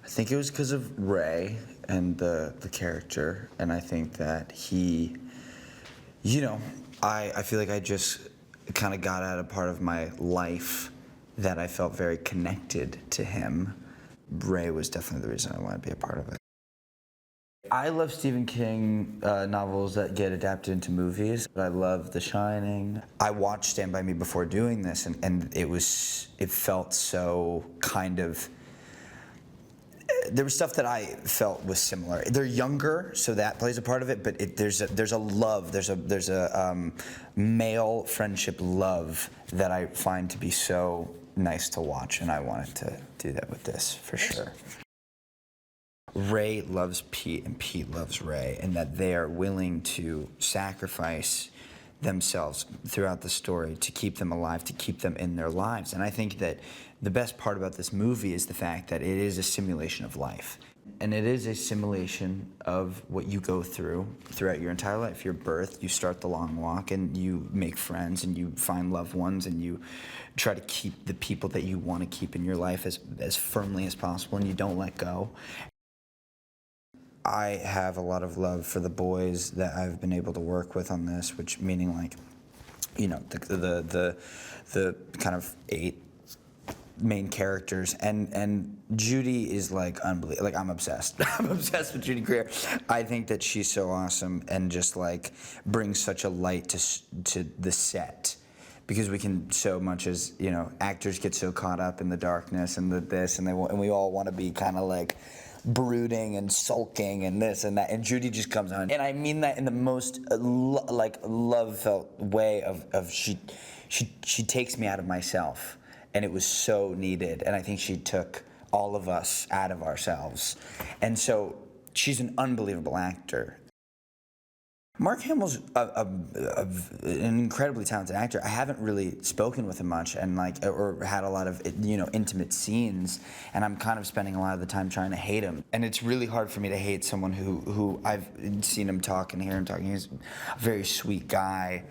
I think it was because of Ray and the character, and I think that he, I feel like I just kind of got at a part of my life that I felt very connected to him. Ray was definitely the reason I wanted to be a part of it. I love Stephen King novels that get adapted into movies. I love The Shining. I watched Stand By Me before doing this, and it felt so kind of, there was stuff that I felt was similar. They're younger, so that plays a part of it. But there's a love, there's a male friendship love that I find to be so nice to watch, and I wanted to do that with this for sure. Ray loves Pete, and Pete loves Ray, and that they are willing to sacrifice themselves throughout the story to keep them alive, to keep them in their lives. And I think that the best part about this movie is the fact that it is a simulation of life. And it is a simulation of what you go through throughout your entire life. Your birth, you start the long walk, and you make friends, and you find loved ones, and you try to keep the people that you want to keep in your life as firmly as possible, and you don't let go. I have a lot of love for the boys that I've been able to work with on this, which meaning like, the kind of 8 main characters, and Judy is like unbelievable. Like, I'm obsessed. I'm obsessed with Judy Greer. I think that she's so awesome and just like brings such a light to the set. Because we can so much as, actors get so caught up in the darkness and and we all want to be kind of like brooding and sulking and this and that, and Judy just comes on, and I mean that in the most love-felt way of she takes me out of myself, and it was so needed, and I think she took all of us out of ourselves, and so she's an unbelievable actor. Mark Hamill's an incredibly talented actor. I haven't really spoken with him much, and or had a lot of intimate scenes, and I'm kind of spending a lot of the time trying to hate him. And it's really hard for me to hate someone who I've seen him talk and hear him talking. He's a very sweet guy.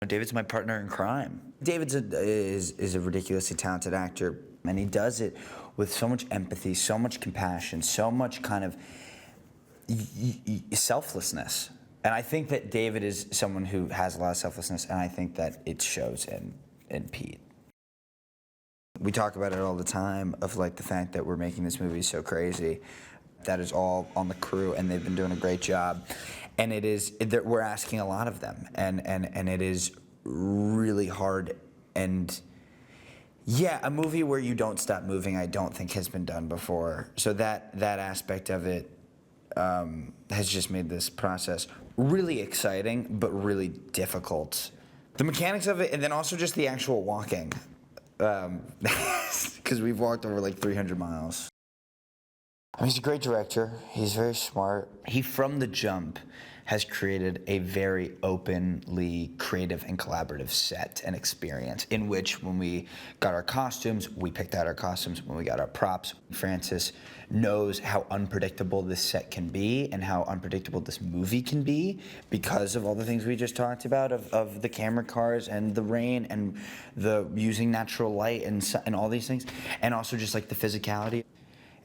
David's my partner in crime. David's is a ridiculously talented actor, and he does it with so much empathy, so much compassion, so much kind of selflessness. And I think that David is someone who has a lot of selflessness, and I think that it shows in Pete. We talk about it all the time, of like the fact that we're making this movie so crazy. That is all on the crew, and they've been doing a great job. And we're asking a lot of them, and it is really hard. And yeah, a movie where you don't stop moving, I don't think has been done before. So that aspect of it has just made this process really exciting, but really difficult. The mechanics of it, and then also just the actual walking, because we've walked over like 300 miles. He's a great director. He's very smart. He, from the jump, has created a very openly creative and collaborative set and experience, in which when we got our costumes, we picked out our costumes. When we got our props, Francis knows how unpredictable this set can be and how unpredictable this movie can be because of all the things we just talked about, of the camera cars and the rain and the using natural light and all these things, and also just like the physicality.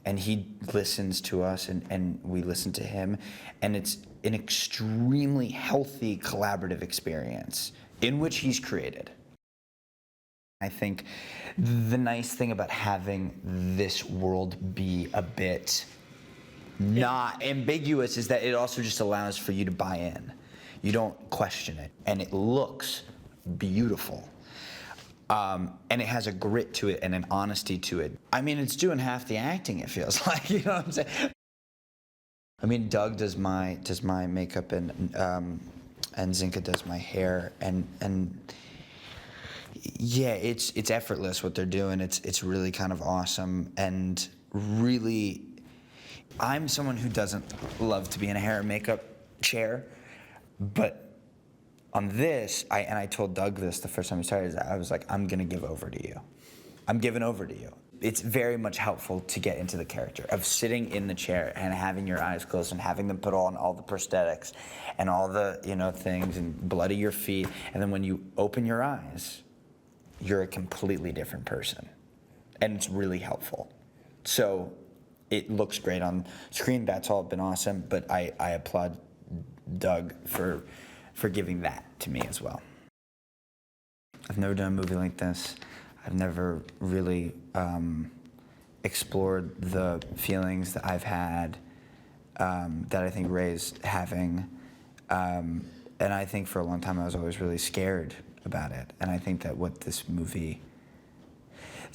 And he listens to us, and we listen to him, and it's an extremely healthy collaborative experience in which he's created. I think the nice thing about having this world be a bit not ambiguous is that it also just allows for you to buy in. You don't question it, and it looks beautiful. And it has a grit to it and an honesty to it. I mean, it's doing half the acting, it feels like, you know what I'm saying? I mean, Doug does my makeup, and Zinka does my hair, and yeah, it's effortless what they're doing. It's really kind of awesome, and really, I'm someone who doesn't love to be in a hair and makeup chair, but on this, I told Doug this the first time we started, I was like, I'm gonna give over to you. I'm giving over to you. It's very much helpful to get into the character of sitting in the chair and having your eyes closed and having them put on all the prosthetics and all the things and bloody your feet, and then when you open your eyes, you're a completely different person, and it's really helpful. So it looks great on screen. That's all been awesome. But I applaud Doug for giving that to me as well. I've never done a movie like this. I've never really explored the feelings that I've had that I think Ray's having. And I think for a long time I was always really scared about it. And I think that what this movie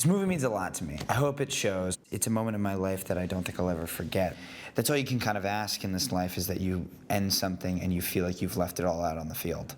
means a lot to me. I hope it shows. It's a moment in my life that I don't think I'll ever forget. That's all you can kind of ask in this life, is that you end something and you feel like you've left it all out on the field.